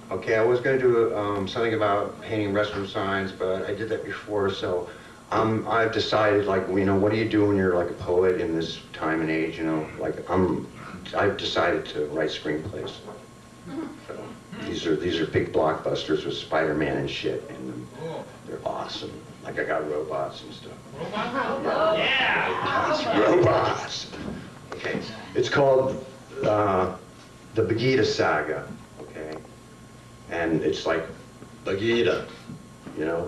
Okay, I was going to do something about painting restroom signs, but I did that before, so I've decided, like, what do you do when you're like a poet in this time and age, I've decided to write screenplays. So these are big blockbusters with Spider-Man and shit in them. They're awesome. Like I got robots and stuff. Robots? Yeah! Robots! Okay, it's called the Begita Saga, okay? And it's like Begita, Yeah.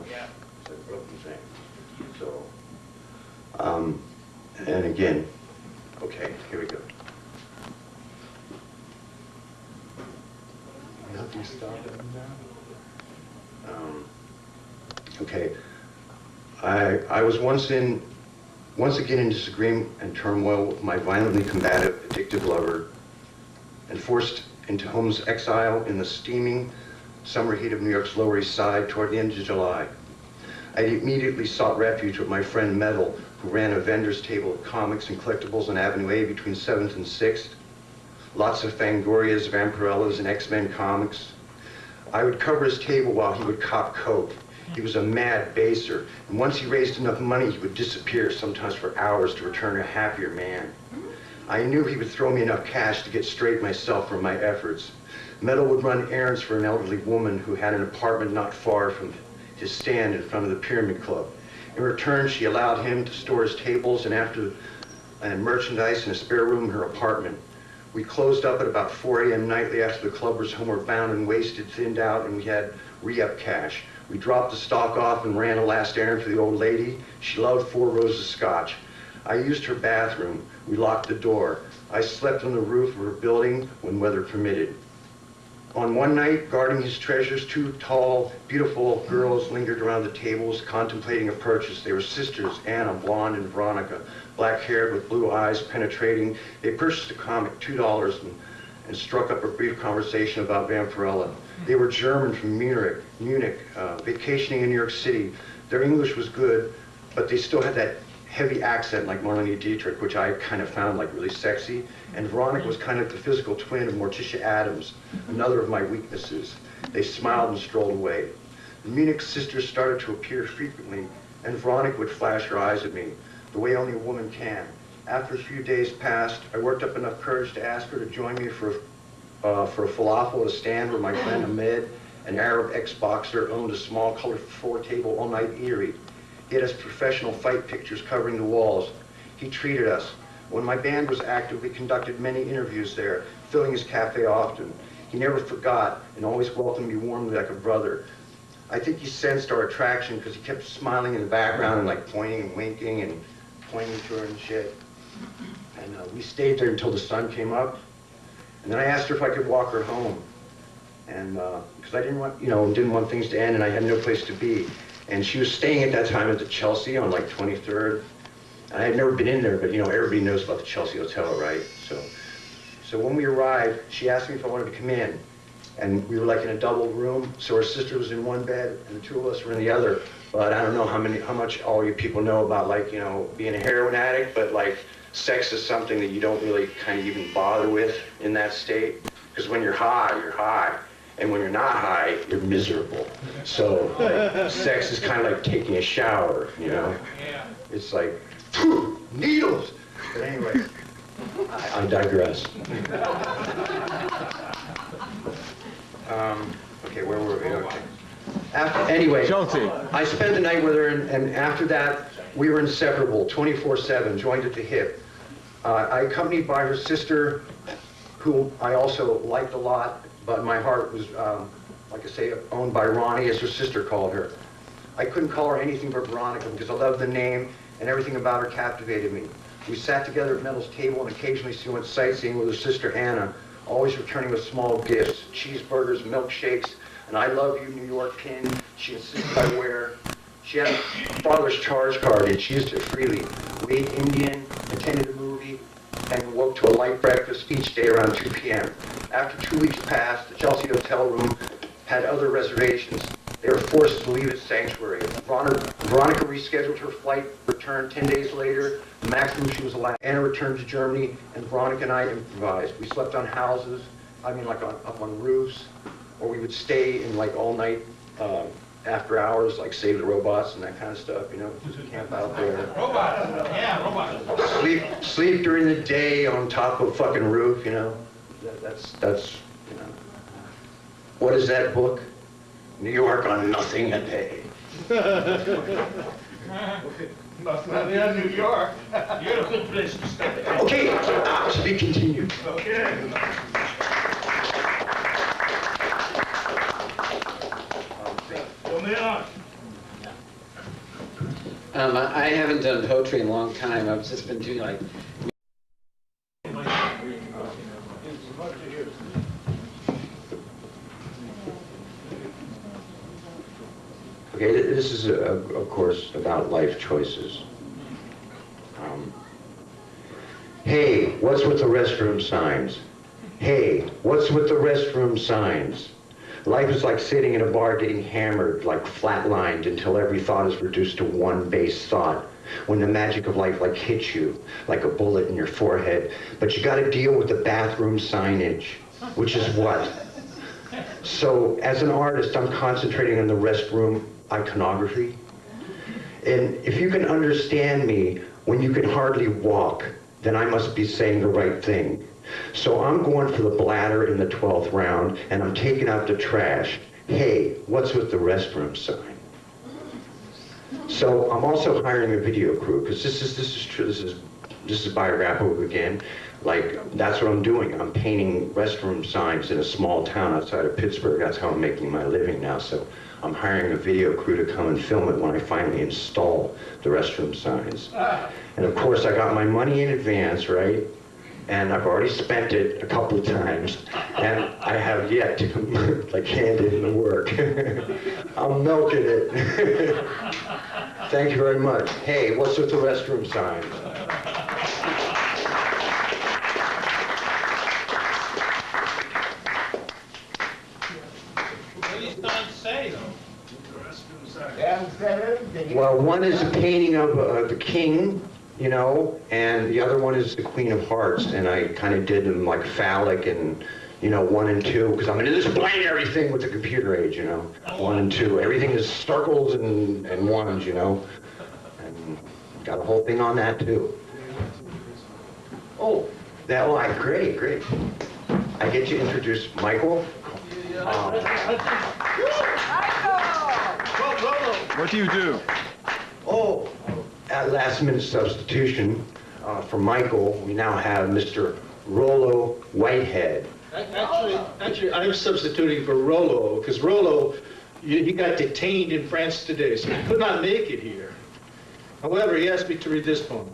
It's a broken thing. So, and again, okay, here we go. Nothing stopping now. Okay, I was once again in disagreement and turmoil with my violently combative, addictive lover, and forced into home's exile in the steaming summer heat of New York's Lower East Side toward the end of July. I immediately sought refuge with my friend Metal, who ran a vendor's table of comics and collectibles on Avenue A between 7th and 6th. Lots of Fangorias, Vampirellas, and X-Men comics. I would cover his table while he would cop coke. He was a mad baser, and once he raised enough money, he would disappear, sometimes for hours, to return a happier man. I knew he would throw me enough cash to get straight myself from my efforts. Metal would run errands for an elderly woman who had an apartment not far from his stand in front of the Pyramid Club. In return, she allowed him to store his tables and merchandise in a spare room in her apartment. We closed up at about 4 a.m. nightly after the club was homeward bound and wasted, thinned out, and we had re-up cash. We dropped the stock off and ran a last errand for the old lady. She loved 4 rows of scotch. I used her bathroom. We locked the door. I slept on the roof of her building when weather permitted. On one night, guarding his treasures, 2 tall, beautiful girls lingered around the tables, contemplating a purchase. They were sisters, Anna, blonde, and Veronica, black-haired with blue eyes, penetrating. They purchased a comic, $2, and struck up a brief conversation about Vampirella. They were German from Munich, vacationing in New York City. Their English was good, but they still had that heavy accent like Marlene Dietrich, which I kind of found like really sexy. And Veronica was kind of the physical twin of Morticia Addams, another of my weaknesses. They smiled and strolled away. The Munich sisters started to appear frequently, and Veronica would flash her eyes at me, the way only a woman can. After a few days passed, I worked up enough courage to ask her to join me for a falafel at a stand where my friend Ahmed, an Arab ex-boxer, owned a small colored 4-table all-night eatery. He had his professional fight pictures covering the walls. He treated us. When my band was active, we conducted many interviews there, filling his cafe often. He never forgot and always welcomed me warmly like a brother. I think he sensed our attraction because he kept smiling in the background and like pointing and winking and pointing to her and shit. And we stayed there until the sun came up. And then I asked her if I could walk her home. And because I didn't want things to end, and I had no place to be. And she was staying at that time at the Chelsea on like 23rd. And I had never been in there, but everybody knows about the Chelsea Hotel, right? So when we arrived, she asked me if I wanted to come in. And we were like in a double room, so her sister was in one bed and the 2 of us were in the other. But I don't know how much all you people know about being a heroin addict, but like sex is something that you don't really kind of even bother with in that state. Because when you're high, you're high. And when you're not high, you're miserable. So sex is kind of like taking a shower, Yeah. It's like, needles! But anyway, I digress. Okay, where were we? Okay. Anyway, Chelsea. I spent the night with her, and after that, we were inseparable, 24/7, joined at the hip. I accompanied by her sister, who I also liked a lot, but my heart was, like I say, owned by Ronnie, as her sister called her. I couldn't call her anything but Veronica because I loved the name, and everything about her captivated me. We sat together at Metal's table, and occasionally she went sightseeing with her sister Anna, always returning with small gifts, cheeseburgers, milkshakes, an I love you New York pin she insisted I wear. She had a father's charge card, and she used it freely. We ate Indian, attended a movie, and woke to a light breakfast each day around 2 p.m. After 2 weeks passed, the Chelsea hotel room had other reservations. They were forced to leave its sanctuary. Veronica rescheduled her flight, returned 10 days later. The maximum she was allowed. Anna returned to Germany, and Veronica and I improvised. We slept on houses, up on roofs. or we would stay in like all night after hours, like Save the Robots and that kind of stuff, you know, just camp out there. Robots, yeah, robots. Sleep during the day on top of a fucking roof, you know. That's, you know. What is that book? New York on nothing a day. Must not be in New York. You're a good place to stay. Okay, to be continued. Okay. Moving on. I haven't done poetry in a long time. I've just been doing like. Okay, this is, of course, about life choices. Hey, what's with the restroom signs? Hey, what's with the restroom signs? Life is like sitting in a bar getting hammered, like flatlined until every thought is reduced to one base thought. When the magic of life like hits you, like a bullet in your forehead. But you gotta deal with the bathroom signage, which is what? So, as an artist, I'm concentrating on the restroom iconography. And if you can understand me when you can hardly walk, then I must be saying the right thing. So I'm going for the bladder in the 12th round, and I'm taking out the trash. Hey, what's with the restroom sign? So I'm also hiring a video crew, because this is true. This is biographical again. Like, that's what I'm doing. I'm painting restroom signs in a small town outside of Pittsburgh. That's how I'm making my living now. So I'm hiring a video crew to come and film it when I finally install the restroom signs. And of course, I got my money in advance, right? And I've already spent it a couple of times, and I have yet to like hand in the work. I'm milking it. Thank you very much. Hey, what's with the restroom signs? What do these signs say, though? Well, one is a painting of the king, you know, and the other one is the Queen of Hearts, and I kind of did them like phallic and, you know, 1 and 2, because I'm into this binary thing with the computer age, you know, 1 and 2. Everything is circles and ones, you know, and got a whole thing on that too. Oh, great. I get to introduce Michael. What do you do? Oh, at last minute substitution for Michael, we now have Mr. Rollo Whitehead. Actually, I'm substituting for Rollo, because Rollo, he got detained in France today, so he could not make it here. However, he asked me to read this poem.